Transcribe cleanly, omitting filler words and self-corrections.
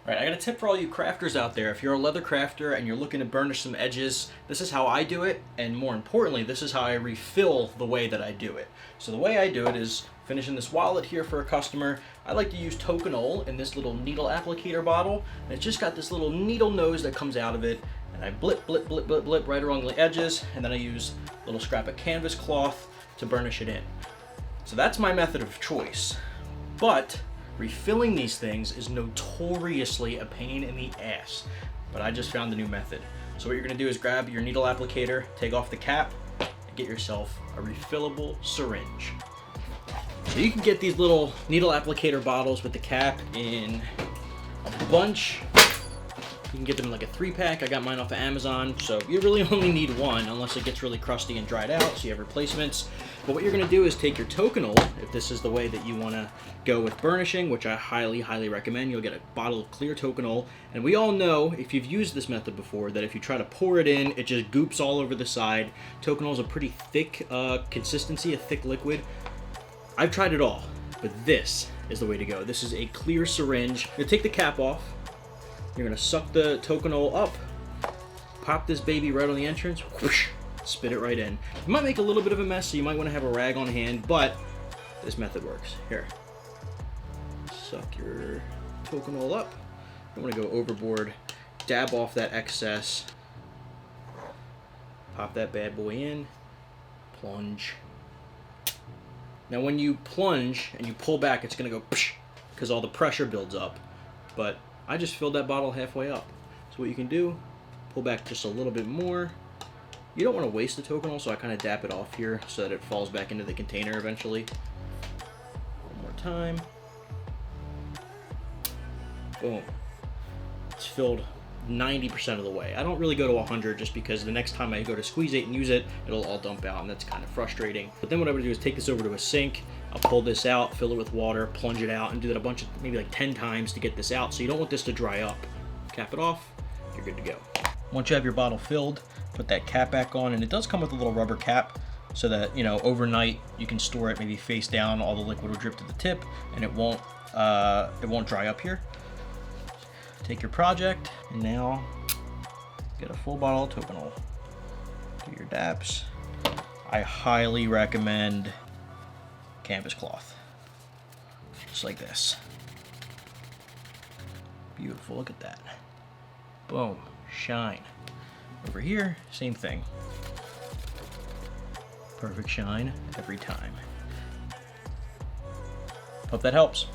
Alright, I got a tip for all you crafters out there. If you're a leather crafter and you're looking to burnish some edges, this is how I do it, and more importantly, this is how I refill the way that I do it. So the way I do it is finishing this wallet here for a customer. I like to use Tokonole in this little needle applicator bottle, and it's just got this little needle nose that comes out of it, and I blip, blip, blip, blip, blip right along the edges, and then I use a little scrap of canvas cloth to burnish it in. So that's my method of choice. But refilling these things is notoriously a pain in the ass, but I just found a new method. So what you're gonna do is grab your needle applicator, take off the cap, and get yourself a refillable syringe. So you can get these little needle applicator bottles with the cap in a bunch. You can get them in like a 3-pack. I got mine off of Amazon, so you really only need one unless it gets really crusty and dried out, so you have replacements. But what you're gonna do is take your Tokonole, if this is the way that you wanna go with burnishing, which I highly, highly recommend. You'll get a bottle of clear Tokonole, and we all know, if you've used this method before, that if you try to pour it in, it just goops all over the side. Tokonole is a pretty thick consistency, a thick liquid. I've tried it all, but this is the way to go. This is a clear syringe. You're gonna take the cap off. You're gonna suck the Tokonole up, pop this baby right on the entrance, whoosh, spit it right in. You might make a little bit of a mess, so you might wanna have a rag on hand, but this method works. Here, suck your Tokonole up. Don't wanna go overboard. Dab off that excess. Pop that bad boy in, plunge. Now when you plunge and you pull back, it's gonna go psh, because all the pressure builds up. But I just filled that bottle halfway up. So what you can do, pull back just a little bit more. You don't want to waste the Tokonole, so I kind of dap it off here so that it falls back into the container eventually. One more time. Boom. It's filled 90% of the way. I don't really go to 100 just because the next time I go to squeeze it and use it, it'll all dump out, and that's kind of frustrating. But then what I'm gonna do is take this over to a sink. I'll pull this out, fill it with water, plunge it out, and do that a bunch of, maybe like 10 times to get this out. So you don't want this to dry up. Cap it off, you're good to go. Once you have your bottle filled, put that cap back on, and it does come with a little rubber cap so that, you know, overnight you can store it maybe face down, all the liquid will drip to the tip, and it won't dry up here. Take your project, and now get a full bottle of Tokonole. Do your daps. I highly recommend canvas cloth. Just like this. Beautiful, look at that. Boom, shine. Over here, same thing. Perfect shine every time. Hope that helps.